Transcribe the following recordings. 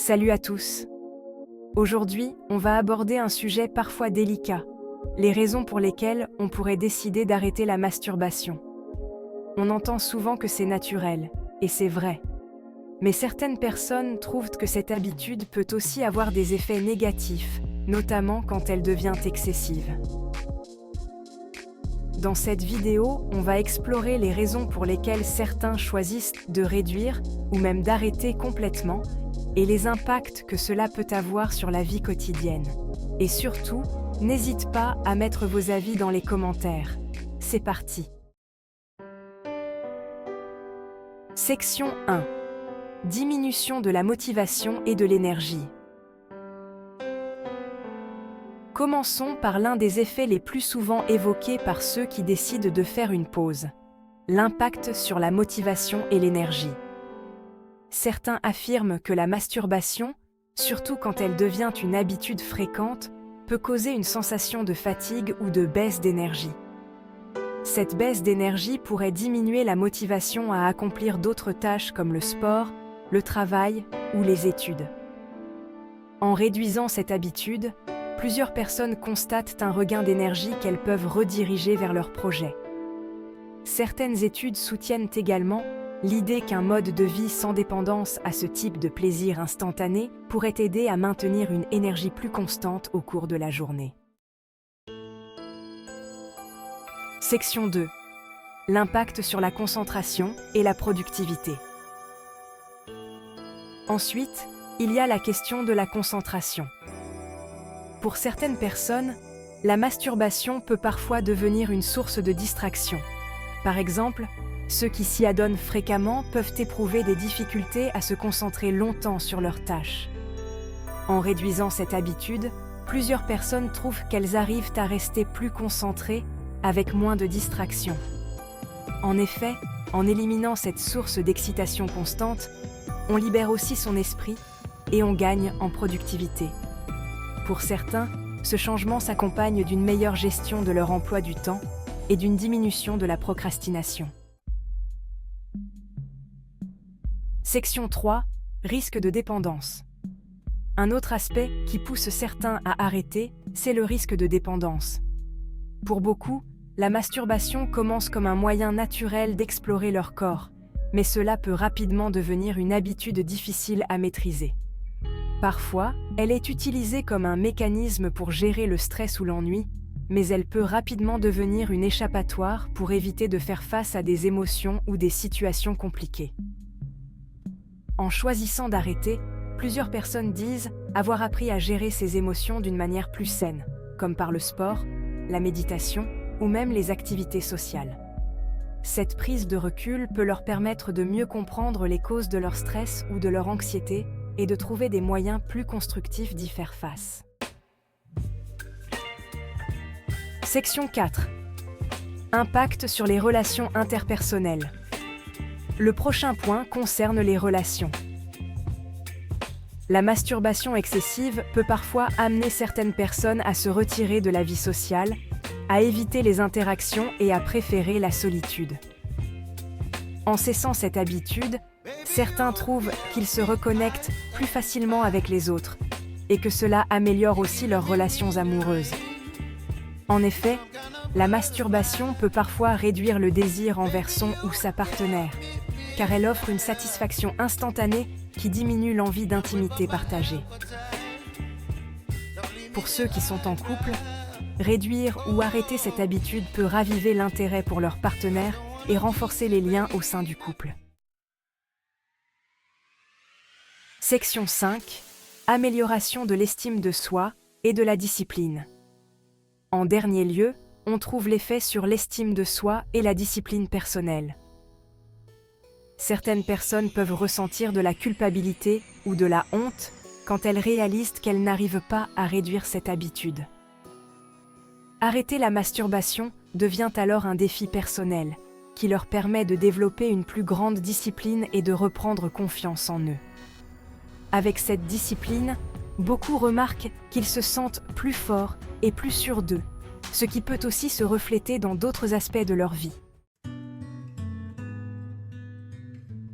Salut à tous. Aujourd'hui, on va aborder un sujet parfois délicat, les raisons pour lesquelles on pourrait décider d'arrêter la masturbation. On entend souvent que c'est naturel, et c'est vrai. Mais certaines personnes trouvent que cette habitude peut aussi avoir des effets négatifs, notamment quand elle devient excessive. Dans cette vidéo, on va explorer les raisons pour lesquelles certains choisissent de réduire ou même d'arrêter complètement et les impacts que cela peut avoir sur la vie quotidienne. Et surtout, n'hésite pas à mettre vos avis dans les commentaires. C'est parti. Section 1. Diminution de la motivation et de l'énergie. Commençons par l'un des effets les plus souvent évoqués par ceux qui décident de faire une pause. L'impact sur la motivation et l'énergie. Certains affirment que la masturbation, surtout quand elle devient une habitude fréquente, peut causer une sensation de fatigue ou de baisse d'énergie. Cette baisse d'énergie pourrait diminuer la motivation à accomplir d'autres tâches comme le sport, le travail ou les études. En réduisant cette habitude, plusieurs personnes constatent un regain d'énergie qu'elles peuvent rediriger vers leurs projets. Certaines études soutiennent également l'idée qu'un mode de vie sans dépendance à ce type de plaisir instantané pourrait aider à maintenir une énergie plus constante au cours de la journée. Section 2. L'impact sur la concentration et la productivité. Ensuite, il y a la question de la concentration. Pour certaines personnes, la masturbation peut parfois devenir une source de distraction. Par exemple, ceux qui s'y adonnent fréquemment peuvent éprouver des difficultés à se concentrer longtemps sur leurs tâches. En réduisant cette habitude, plusieurs personnes trouvent qu'elles arrivent à rester plus concentrées avec moins de distractions. En effet, en éliminant cette source d'excitation constante, on libère aussi son esprit et on gagne en productivité. Pour certains, ce changement s'accompagne d'une meilleure gestion de leur emploi du temps et d'une diminution de la procrastination. Section 3. Risque de dépendance. Un autre aspect qui pousse certains à arrêter, c'est le risque de dépendance. Pour beaucoup, la masturbation commence comme un moyen naturel d'explorer leur corps, mais cela peut rapidement devenir une habitude difficile à maîtriser. Parfois, elle est utilisée comme un mécanisme pour gérer le stress ou l'ennui, mais elle peut rapidement devenir une échappatoire pour éviter de faire face à des émotions ou des situations compliquées. En choisissant d'arrêter, plusieurs personnes disent avoir appris à gérer ces émotions d'une manière plus saine, comme par le sport, la méditation ou même les activités sociales. Cette prise de recul peut leur permettre de mieux comprendre les causes de leur stress ou de leur anxiété et de trouver des moyens plus constructifs d'y faire face. Section 4. Impact sur les relations interpersonnelles. Le prochain point concerne les relations. La masturbation excessive peut parfois amener certaines personnes à se retirer de la vie sociale, à éviter les interactions et à préférer la solitude. En cessant cette habitude, certains trouvent qu'ils se reconnectent plus facilement avec les autres et que cela améliore aussi leurs relations amoureuses. En effet, la masturbation peut parfois réduire le désir envers son ou sa partenaire, car elle offre une satisfaction instantanée qui diminue l'envie d'intimité partagée. Pour ceux qui sont en couple, réduire ou arrêter cette habitude peut raviver l'intérêt pour leur partenaire et renforcer les liens au sein du couple. Section 5. Amélioration de l'estime de soi et de la discipline. En dernier lieu, on trouve l'effet sur l'estime de soi et la discipline personnelle. Certaines personnes peuvent ressentir de la culpabilité ou de la honte quand elles réalisent qu'elles n'arrivent pas à réduire cette habitude. Arrêter la masturbation devient alors un défi personnel qui leur permet de développer une plus grande discipline et de reprendre confiance en eux. Avec cette discipline, beaucoup remarquent qu'ils se sentent plus forts et plus sûrs d'eux, ce qui peut aussi se refléter dans d'autres aspects de leur vie.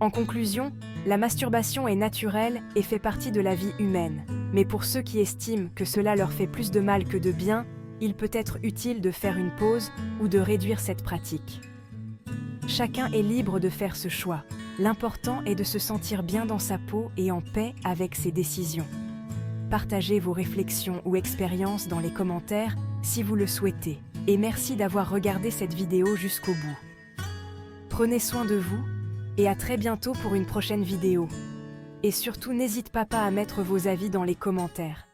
En conclusion, La masturbation est naturelle et fait partie de la vie humaine, mais pour ceux qui estiment que cela leur fait plus de mal que de bien, il peut être utile de faire une pause ou de réduire cette pratique. Chacun est libre de faire ce choix. L'important est de se sentir bien dans sa peau et en paix avec ses décisions. Partagez vos réflexions ou expériences dans les commentaires si vous le souhaitez. Et merci d'avoir regardé cette vidéo jusqu'au bout. Prenez soin de vous et à très bientôt pour une prochaine vidéo. Et surtout, n'hésitez pas à mettre vos avis dans les commentaires.